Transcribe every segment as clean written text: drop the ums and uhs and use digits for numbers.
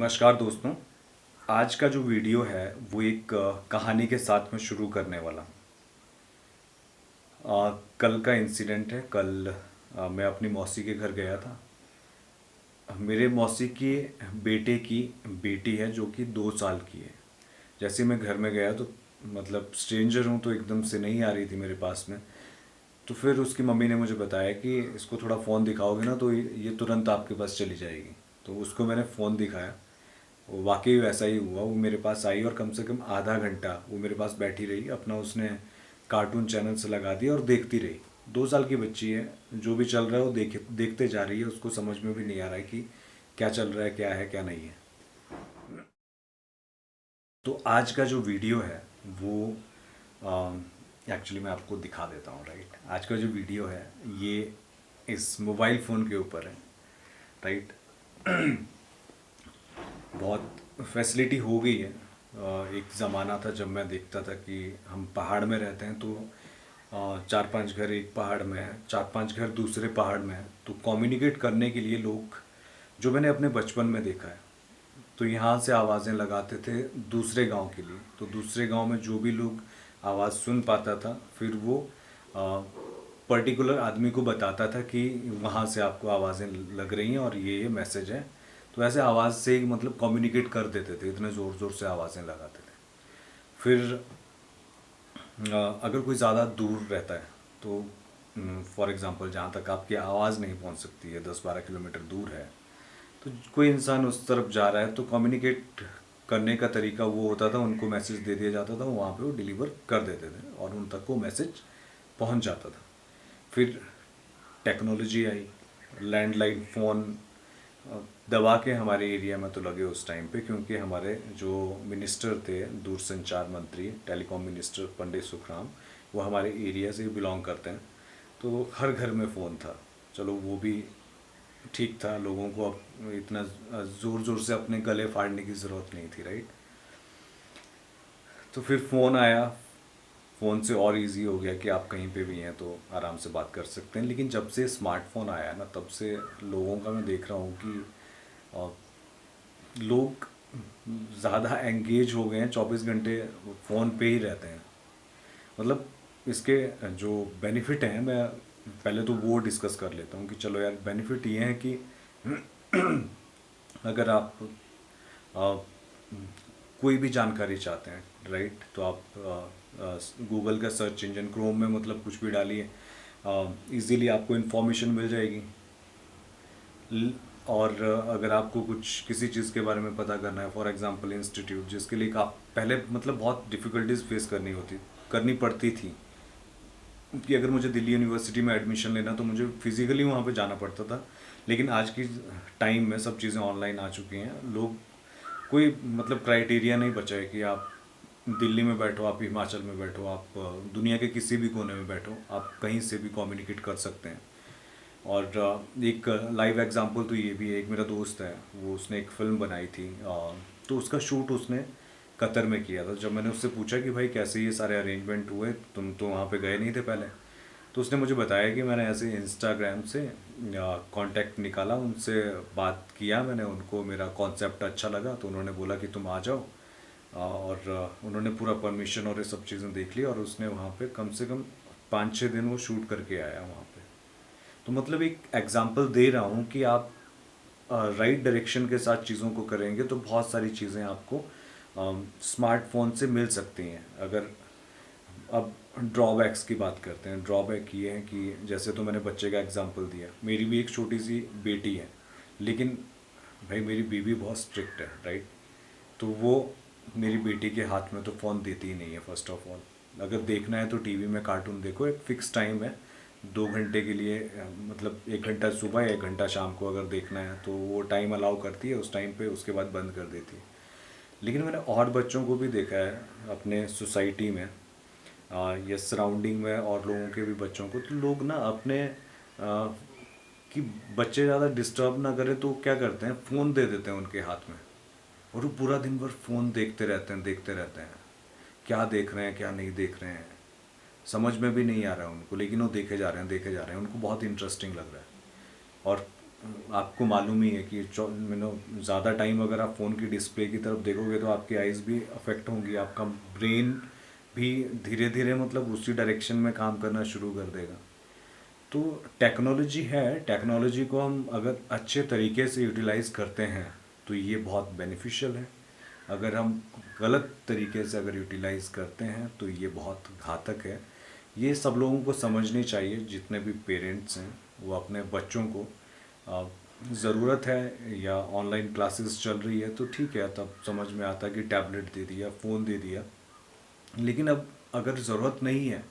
नमस्कार दोस्तों। आज का जो वीडियो है वो एक कहानी के साथ में शुरू करने वाला हूँ। कल का इंसिडेंट है। कल मैं अपनी मौसी के घर गया था। मेरे मौसी के बेटे की बेटी है जो कि 2 साल की है। जैसे मैं घर में गया तो मतलब स्ट्रेंजर हूँ तो एकदम से नहीं आ रही थी मेरे पास में। तो फिर उसकी मम्मी ने मुझे बताया कि इसको थोड़ा फ़ोन दिखाओगे ना तो ये तुरंत आपके पास चली जाएगी। तो उसको मैंने फ़ोन दिखाया। वो वाकई वैसा ही हुआ। वो मेरे पास आई और कम से कम आधा घंटा वो मेरे पास बैठी रही। अपना उसने कार्टून चैनल से लगा दिया और देखती रही। 2 साल की बच्ची है, जो भी चल रहा है वो देखते जा रही है। उसको समझ में भी नहीं आ रहा है कि क्या चल रहा है, क्या है क्या नहीं है। तो आज का जो वीडियो है वो एक्चुअली मैं आपको दिखा देता हूँ। राइट, आज का जो वीडियो है ये इस मोबाइल फ़ोन के ऊपर है। राइट, बहुत फैसिलिटी हो गई है। एक ज़माना था जब मैं देखता था कि हम पहाड़ में रहते हैं तो 4-5 घर एक पहाड़ में है, 4-5 घर दूसरे पहाड़ में है। तो कम्युनिकेट करने के लिए लोग, जो मैंने अपने बचपन में देखा है, तो यहाँ से आवाज़ें लगाते थे दूसरे गांव के लिए। तो दूसरे गांव में जो भी लोग आवाज़ सुन पाता था फिर वो पर्टिकुलर आदमी को बताता था कि वहाँ से आपको आवाज़ें लग रही हैं और ये मैसेज है। तो ऐसे आवाज़ से ही मतलब कम्युनिकेट कर देते थे, इतने ज़ोर ज़ोर से आवाज़ें लगाते थे। फिर अगर कोई ज़्यादा दूर रहता है तो फॉर एग्ज़ाम्पल जहाँ तक आपकी आवाज़ नहीं पहुँच सकती है, 10-12 किलोमीटर दूर है, तो कोई इंसान उस तरफ जा रहा है तो कम्युनिकेट करने का तरीका वो होता था, उनको मैसेज दे दिया जाता था, वहाँ पे वो डिलीवर कर देते थे और उन तक वो मैसेज पहुँच जाता था। फिर टेक्नोलॉजी आई, लैंडलाइन फ़ोन दबा के हमारे एरिया में तो लगे उस टाइम पे, क्योंकि हमारे जो मिनिस्टर थे, दूरसंचार मंत्री, टेलीकॉम मिनिस्टर पंडित सुखराम, वो हमारे एरिया से बिलोंग करते हैं। तो हर घर में फ़ोन था। चलो वो भी ठीक था, लोगों को अब इतना ज़ोर ज़ोर से अपने गले फाड़ने की ज़रूरत नहीं थी। राइट, तो फिर फ़ोन आया। फ़ोन से और इजी हो गया कि आप कहीं पे भी हैं तो आराम से बात कर सकते हैं। लेकिन जब से स्मार्टफ़ोन आया ना तब से लोगों का मैं देख रहा हूँ कि अ, लोग ज़्यादा एंगेज हो गए हैं, 24 घंटे फ़ोन पे ही रहते हैं। मतलब इसके जो बेनिफिट हैं, मैं पहले तो वो डिस्कस कर लेता हूँ कि चलो यार, बेनिफिट ये है कि अगर आप अ, कोई भी जानकारी चाहते हैं, राइट, तो आप गूगल का सर्च इंजन, क्रोम में मतलब कुछ भी डालिए, इजीली आपको इन्फॉर्मेशन मिल जाएगी। और अगर आपको कुछ किसी चीज़ के बारे में पता करना है, फॉर एग्जांपल इंस्टीट्यूट, जिसके लिए आप पहले मतलब बहुत डिफ़िकल्टीज फेस करनी पड़ती थी कि अगर मुझे दिल्ली यूनिवर्सिटी में एडमिशन लेना तो मुझे फिज़िकली वहाँ पे जाना पड़ता था। लेकिन आज की टाइम में सब चीज़ें ऑनलाइन आ चुकी हैं। लोग, कोई मतलब क्राइटेरिया नहीं बचा है कि आप दिल्ली में बैठो, आप हिमाचल में बैठो, आप दुनिया के किसी भी कोने में बैठो, आप कहीं से भी कम्युनिकेट कर सकते हैं। और एक लाइव एग्जांपल तो ये भी है, एक मेरा दोस्त है, वो उसने एक फ़िल्म बनाई थी, तो उसका शूट उसने कतर में किया था। जब मैंने उससे पूछा कि भाई कैसे ये सारे अरेंजमेंट हुए, तुम तो वहाँ पे गए नहीं थे पहले, तो उसने मुझे बताया कि मैंने ऐसे इंस्टाग्राम से कांटेक्ट निकाला, उनसे बात किया मैंने, उनको मेरा कॉन्सेप्ट अच्छा लगा तो उन्होंने बोला कि तुम आ जाओ। और उन्होंने पूरा परमिशन और ये सब चीज़ें देख ली और उसने वहाँ पे कम से कम 5-6 दिन वो शूट करके आया वहाँ पे। तो मतलब एक एग्जांपल दे रहा हूँ कि आप राइट डायरेक्शन के साथ चीज़ों को करेंगे तो बहुत सारी चीज़ें आपको स्मार्टफोन से मिल सकती हैं। अगर अब ड्रॉबैक्स की बात करते हैं, ड्रॉबैक ये है कि जैसे तो मैंने बच्चे का एग्जांपल दिया, मेरी भी एक छोटी सी बेटी है, लेकिन भाई मेरी बीवी बहुत स्ट्रिक्ट है। राइट, तो वो मेरी बेटी के हाथ में तो फ़ोन देती ही नहीं है। फर्स्ट ऑफ ऑल, अगर देखना है तो टीवी में कार्टून देखो, एक फ़िक्स टाइम है, 2 घंटे के लिए, मतलब 1 घंटा सुबह, 1 घंटा शाम को अगर देखना है तो वो टाइम अलाउ करती है उस टाइम पे, उसके बाद बंद कर देती है। लेकिन मैंने और बच्चों को भी देखा है अपने सोसाइटी में या सराउंडिंग में, और लोगों के भी बच्चों को, तो लोग ना अपने कि बच्चे ज़्यादा डिस्टर्ब ना करें तो क्या करते हैं, फ़ोन दे देते हैं उनके हाथ में और वो पूरा दिन भर फ़ोन देखते रहते हैं। क्या देख रहे हैं क्या नहीं देख रहे हैं समझ में भी नहीं आ रहा है उनको, लेकिन वो देखे जा रहे हैं, उनको बहुत इंटरेस्टिंग लग रहा है। और आपको मालूम ही है कि ज़्यादा टाइम अगर आप फ़ोन की डिस्प्ले की तरफ देखोगे तो आपकी आइज़ भी अफेक्ट होंगी, आपका ब्रेन भी धीरे धीरे मतलब उसी डायरेक्शन में काम करना शुरू कर देगा। तो टेक्नोलॉजी है, टेक्नोलॉजी को हम अगर अच्छे तरीके से यूटिलाइज़ करते हैं तो ये बहुत बेनिफिशियल है। अगर हम गलत तरीके से अगर यूटिलाइज़ करते हैं तो ये बहुत घातक है। ये सब लोगों को समझनी चाहिए, जितने भी पेरेंट्स हैं वो अपने बच्चों को ज़रूरत है या ऑनलाइन क्लासेस चल रही है तो ठीक है, तब समझ में आता है कि टैबलेट दे दिया, फ़ोन दे दिया। लेकिन अब अगर ज़रूरत नहीं है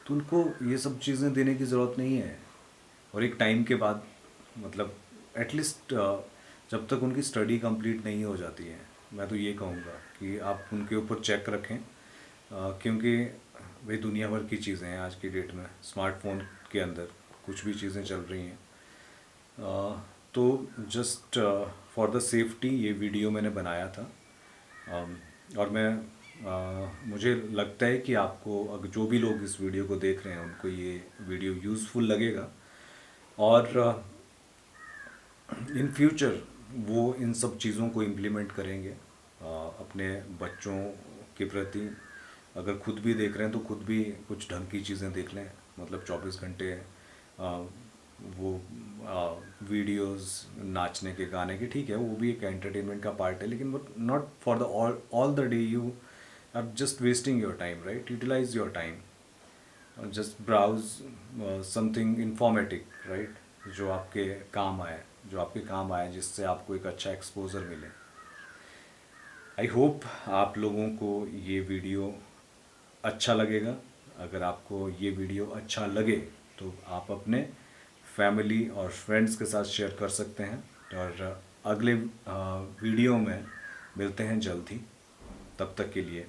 तो उनको ये सब चीज़ें देने की ज़रूरत नहीं है। और एक टाइम के बाद मतलब एटलीस्ट जब तक उनकी स्टडी कंप्लीट नहीं हो जाती है, मैं तो ये कहूँगा कि आप उनके ऊपर चेक रखें, क्योंकि भाई दुनिया भर की चीज़ें हैं आज की डेट में, स्मार्टफोन के अंदर कुछ भी चीज़ें चल रही हैं। तो जस्ट फॉर द सेफ्टी ये वीडियो मैंने बनाया था। और मुझे लगता है कि आपको, अगर जो भी लोग इस वीडियो को देख रहे हैं उनको ये वीडियो यूज़फुल लगेगा और इन फ्यूचर वो इन सब चीज़ों को इम्प्लीमेंट करेंगे अपने बच्चों के प्रति। अगर खुद भी देख रहे हैं तो खुद भी कुछ ढंग की चीज़ें देख लें, मतलब 24 घंटे वो वीडियोस नाचने के, गाने के, ठीक है वो भी एक एंटरटेनमेंट का पार्ट है, लेकिन but not for the all the day you are just wasting your time, right? Utilise your time, just browse something informative, right? जो आपके काम आए, जो आपके काम आए, जिससे आपको एक अच्छा एक्सपोजर मिले। आई होप आप लोगों को ये वीडियो अच्छा लगेगा। अगर आपको ये वीडियो अच्छा लगे तो आप अपने फैमिली और फ्रेंड्स के साथ शेयर कर सकते हैं। और अगले वीडियो में मिलते हैं जल्द ही, तब तक के लिए